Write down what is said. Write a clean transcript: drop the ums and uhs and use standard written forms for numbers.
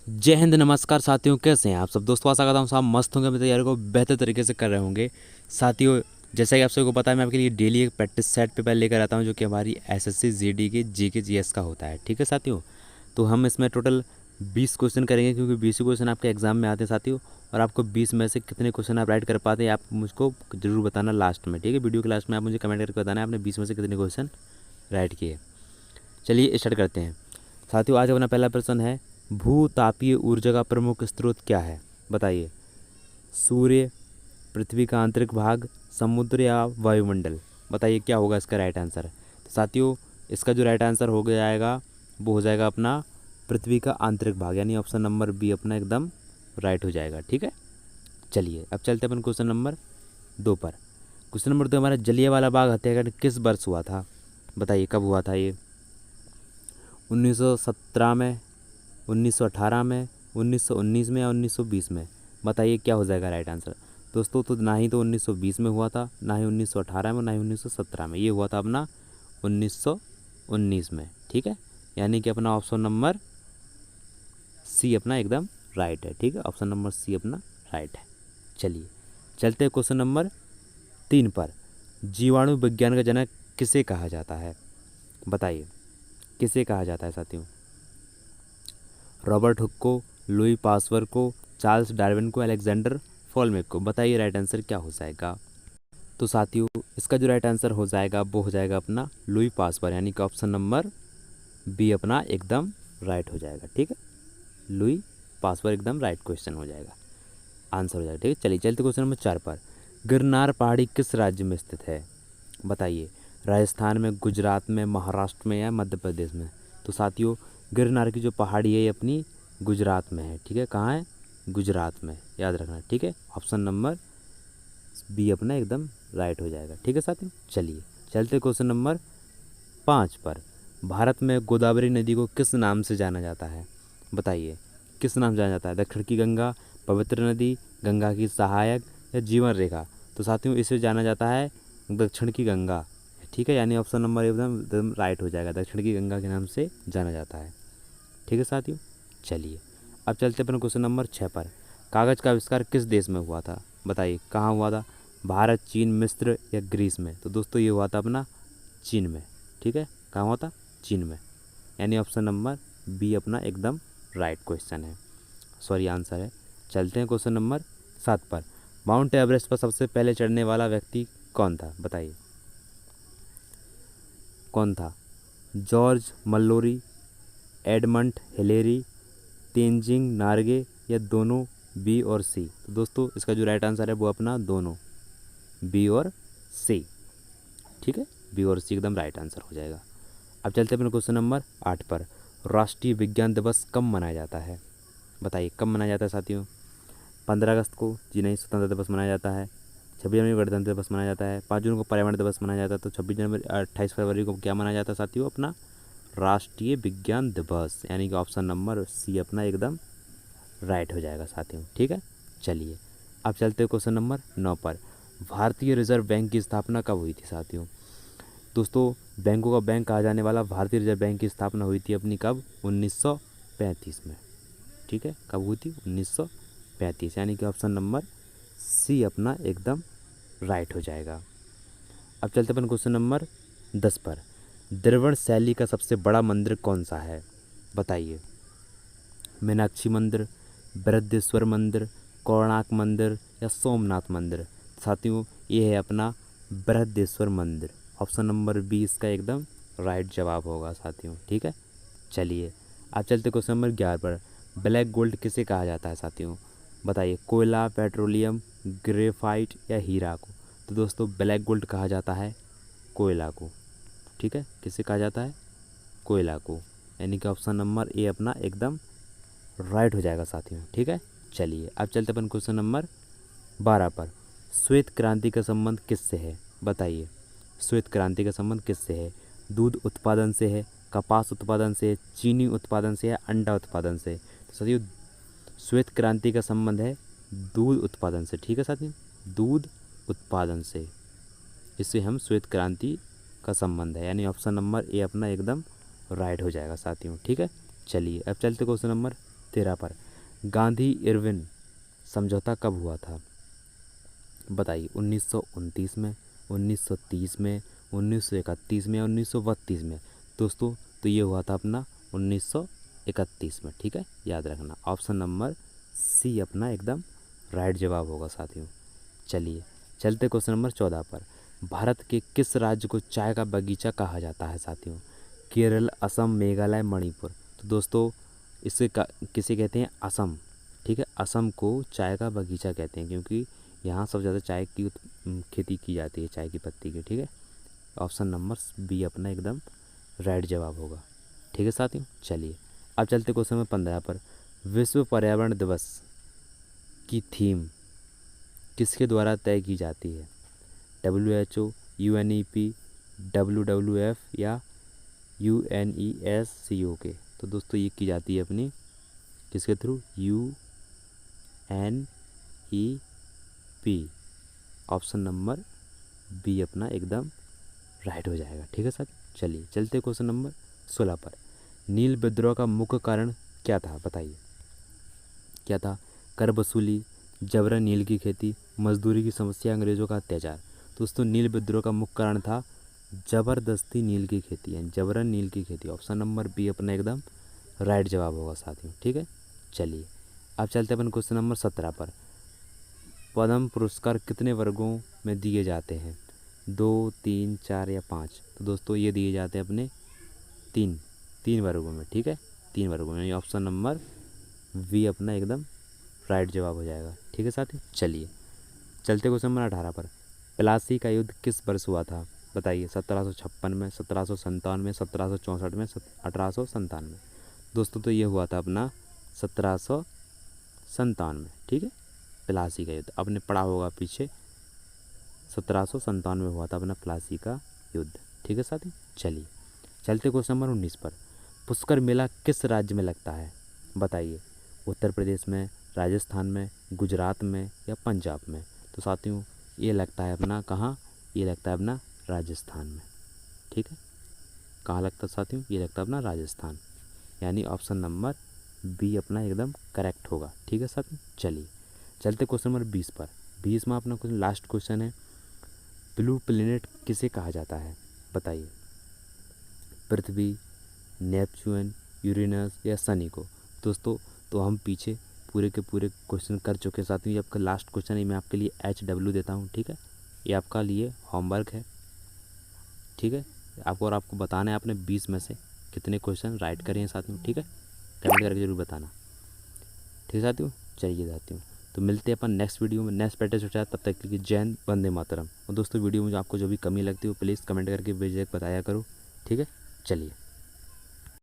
जय हिंद, नमस्कार साथियों। कैसे हैं आप सब दोस्तों? आशा करता हूँ सब मस्त होंगे, अपनी तैयारी को बेहतर तरीके से कर रहे होंगे। साथियों, जैसा कि आप सभी को पता है, मैं आपके लिए डेली एक प्रैक्टिस सेट पेपर लेकर आता हूँ जो कि हमारी एसएससी जीडी के जीके जीएस का होता है। ठीक है साथियों, तो हम इसमें टोटल 20 क्वेश्चन करेंगे क्योंकि 20 क्वेश्चन आपके एग्जाम में आते हैं साथियों। और आपको 20 में से कितने क्वेश्चन आप राइट कर पाते हैं आप मुझको जरूर बताना लास्ट में। ठीक है, वीडियो के लास्ट में आप मुझे कमेंट करके बताना है आपने 20 में से कितने क्वेश्चन राइट किए। चलिए स्टार्ट करते हैं साथियों। आज अपना पहला प्रश्न है, भूतापीय ऊर्जा का प्रमुख स्रोत क्या है? बताइए। सूर्य, पृथ्वी का आंतरिक भाग, समुद्र या वायुमंडल? बताइए क्या होगा इसका राइट आंसर। तो साथियों, इसका जो राइट आंसर हो जाएगा वो हो जाएगा अपना पृथ्वी का आंतरिक भाग, यानी ऑप्शन नंबर बी अपना एकदम राइट हो जाएगा। ठीक है, चलिए अब चलते हैं अपन क्वेश्चन नंबर 2 पर। क्वेश्चन नंबर 2 हमारा, जलियांवाला बाग हत्याकांड किस वर्ष हुआ था? बताइए कब हुआ था ये? 1917 में, 1918 में, 1919 में या 1920 में? बताइए क्या हो जाएगा राइट आंसर। दोस्तों, तो ना ही तो 1920 में हुआ था, ना ही 1918 में, ना ही 1917 में, ये हुआ था अपना 1919 में। ठीक है, यानी कि अपना ऑप्शन नंबर सी अपना एकदम राइट है। ठीक है, ऑप्शन नंबर सी अपना राइट है। चलिए चलते हैं क्वेश्चन नंबर 3 पर। जीवाणु विज्ञान का जनक किसे कहा जाता है? बताइए किसे कहा जाता है साथियों? रॉबर्ट हुक को, लुई पास्वर को, चार्ल्स डार्विन को, अलेक्जेंडर फॉलमेक को? बताइए राइट आंसर क्या हो जाएगा। तो साथियों, इसका जो राइट आंसर हो जाएगा वो हो जाएगा अपना लुई पास्वर, यानी कि ऑप्शन नंबर बी अपना एकदम राइट हो जाएगा। ठीक है, लुई पास्वर एकदम राइट क्वेश्चन हो जाएगा, आंसर हो जाएगा। ठीक है, चलिए चलते क्वेश्चन नंबर 4 पर। गिरनार पहाड़ी किस राज्य में स्थित है? बताइए। राजस्थान में, गुजरात में, महाराष्ट्र में या मध्य प्रदेश में? तो साथियों, गिरनार की जो पहाड़ी है ये अपनी गुजरात में है। ठीक है, कहाँ है? गुजरात में, याद रखना। ठीक है, ऑप्शन नंबर बी अपना एकदम राइट हो जाएगा। ठीक है साथियों, चलिए चलते क्वेश्चन नंबर 5 पर। भारत में गोदावरी नदी को किस नाम से जाना जाता है? बताइए किस नाम से जाना जाता है? दक्षिण की गंगा, पवित्र नदी, गंगा की सहायक या जीवन रेखा? तो साथियों, इसे जाना जाता है दक्षिण की गंगा। ठीक है, यानी ऑप्शन नंबर एकदम एकदम राइट हो जाएगा, दक्षिण की गंगा के नाम से जाना जाता है। ठीक है साथियों, चलिए अब चलते अपन क्वेश्चन नंबर 6 पर। कागज़ का आविष्कार किस देश में हुआ था? बताइए कहाँ हुआ था? भारत, चीन, मिस्र या ग्रीस में? तो दोस्तों, ये हुआ था अपना चीन में। ठीक है, कहाँ हुआ था? चीन में, यानी ऑप्शन नंबर बी अपना एकदम राइट क्वेश्चन है, सॉरी आंसर है। चलते हैं क्वेश्चन नंबर 7 पर। माउंट एवरेस्ट पर सबसे पहले चढ़ने वाला व्यक्ति कौन था? बताइए कौन था? George Mallory, Edmund Hillary, Tenzing Norgay या दोनों, बी और सी? तो दोस्तों, इसका जो राइट आंसर है वो अपना दोनों, बी और सी। ठीक है, बी और सी एकदम राइट आंसर हो जाएगा। अब चलते हैं अपने क्वेश्चन नंबर 8 पर। राष्ट्रीय विज्ञान दिवस कब मनाया जाता है? बताइए कब मनाया जाता है साथियों? 15 अगस्त को जी नहीं, स्वतंत्रता दिवस मनाया जाता है। 26 जनवरी को गणतंत्र दिवस मनाया जाता है। 5 जून को पर्यावरण दिवस मनाया जाता है। तो 26 जनवरी 28 फरवरी को क्या मनाया जाता है साथियों? अपना राष्ट्रीय विज्ञान दिवस, यानी कि ऑप्शन नंबर सी अपना एकदम राइट हो जाएगा साथियों। ठीक है, चलिए अब चलते हैं क्वेश्चन नंबर 9 पर। भारतीय रिजर्व बैंक की स्थापना कब हुई थी साथियों? दोस्तों, बैंकों का बैंक कहा जाने वाला भारतीय रिजर्व बैंक की स्थापना हुई थी अपनी कब? 1935 में। ठीक है, कब हुई थी? 1935, यानी कि ऑप्शन नंबर सी अपना एकदम राइट हो जाएगा। अब चलते अपन क्वेश्चन नंबर 10 पर। द्रविड़ शैली का सबसे बड़ा मंदिर कौन सा है? बताइए। मीनाक्षी मंदिर, बृहदेश्वर मंदिर, कोणार्क मंदिर या सोमनाथ मंदिर? साथियों, ये है अपना बृहदेश्वर मंदिर, ऑप्शन नंबर बी इसका एकदम राइट जवाब होगा साथियों। ठीक है, चलिए अब चलते क्वेश्चन नंबर 11 पर। ब्लैक गोल्ड किसे कहा जाता है साथियों? बताइए। कोयला, पेट्रोलियम, ग्रेफाइट या हीरा को? तो दोस्तों, ब्लैक गोल्ड कहा जाता है कोयला को। ठीक है, किसे कहा जाता है? कोयला को, यानी कि ऑप्शन नंबर ए अपना एकदम राइट हो जाएगा साथियों। ठीक है, चलिए अब चलते अपन क्वेश्चन नंबर 12 पर। श्वेत क्रांति का संबंध किससे है? बताइए। श्वेत क्रांति का संबंध किससे है? दूध उत्पादन से है, कपास उत्पादन से, चीनी उत्पादन से या अंडा उत्पादन से? तो साथियों, श्वेत क्रांति का संबंध है दूध उत्पादन से। ठीक है साथियों, दूध उत्पादन से, इससे हम श्वेत क्रांति का संबंध है, यानी ऑप्शन नंबर ए अपना एकदम राइट हो जाएगा साथियों। ठीक है, चलिए अब चलते क्वेश्चन नंबर 13 पर गांधी इरविन समझौता कब हुआ था? बताइए। 1929 में, 1930 में, 1931 में या 1932 में? दोस्तों तो ये हुआ था अपना 1931 में। ठीक है, याद रखना। ऑप्शन नंबर सी अपना एकदम राइट जवाब होगा साथियों। चलिए चलते क्वेश्चन नंबर 14 पर। भारत के किस राज्य को चाय का बगीचा कहा जाता है साथियों? केरल, असम, मेघालय, मणिपुर? तो दोस्तों किसे कहते हैं? असम। ठीक है, असम को चाय का बगीचा कहते हैं क्योंकि यहाँ सबसे ज़्यादा चाय की खेती की जाती है, चाय की पत्ती की। ठीक है, ऑप्शन नंबर बी अपना एकदम राइट जवाब होगा। ठीक है साथियों, चलिए अब चलते क्वेश्चन नंबर 15 पर। विश्व पर्यावरण दिवस की थीम किसके द्वारा तय की जाती है? WHO, UNEP, WWF या UNESCO के? तो दोस्तों ये की जाती है अपनी किसके through? UNEP। Option number B अपना एकदम राइट हो जाएगा। ठीक है सर, चलिए चलते क्वेश्चन नंबर 16 पर। नील विद्रोह का मुख्य कारण क्या था? बताइए। क्या था? कर वसूली, जबरन नील की खेती, मजदूरी की समस्या, अंग्रेजों का अत्याचार? दोस्तों नील विद्रोह का मुख्य कारण था जबरदस्ती नील की खेती, यानी जबरन नील की खेती। ऑप्शन नंबर बी अपना एकदम राइट जवाब होगा साथियों। ठीक है, चलिए अब चलते अपन क्वेश्चन नंबर 17 पर। पद्म पुरस्कार कितने वर्गों में दिए जाते हैं? 2, 3, 4 या 5? तो दोस्तों ये दिए जाते हैं अपने तीन वर्गों में। ठीक है, 3 वर्गों में, ऑप्शन नंबर वी अपना एकदम राइट जवाब हो जाएगा। ठीक है साथी, चलिए चलते क्वेश्चन नंबर 18 पर। प्लासी का युद्ध किस वर्ष हुआ था? बताइए। 1756 में, 1757 में, 1764 में, 1897? दोस्तों तो ये हुआ था अपना 1757 में। ठीक है, प्लासी का युद्ध आपने पढ़ा होगा पीछे, 1757 में हुआ था अपना प्लासी का युद्ध। ठीक है साथी, चलिए चलते क्वेश्चन नंबर 19 पर। पुष्कर मेला किस राज्य में लगता है? बताइए। उत्तर प्रदेश में, राजस्थान में, गुजरात में या पंजाब में? तो साथियों ये लगता है अपना कहाँ? ये लगता है अपना राजस्थान में। ठीक है, कहाँ लगता है साथियों? ये लगता है अपना राजस्थान, यानी ऑप्शन नंबर बी अपना एकदम करेक्ट होगा। ठीक है साथियों, चलिए चलते क्वेश्चन नंबर 20 पर। 20 में अपना क्वेश्चन लास्ट क्वेश्चन है। ब्लू प्लेनेट किसे कहा जाता है? बताइए। पृथ्वी, नेपच्यून, यूरेनस या शनि को? दोस्तों तो हम पीछे पूरे के पूरे क्वेश्चन कर चुके हैं साथियों। ये आपका लास्ट क्वेश्चन है, मैं आपके लिए HW देता हूँ। ठीक है, ये आपका लिए होमवर्क है। ठीक है, आपको बताना है आपने 20 में से कितने क्वेश्चन राइट करे हैं साथियों। ठीक है, कमेंट करके जरूर बताना। ठीक है साथियों, चलिए साथियों तो मिलते हैं अपन नेक्स्ट वीडियो में नेक्स्ट प्रैक्टिस के साथ। तब तक के लिए जय हिंद, वंदे मातरम। और दोस्तों वीडियो में जो आपको जो भी कमी लगती है वो प्लीज़ कमेंट करके बेझिझक बताया करो। ठीक है, चलिए।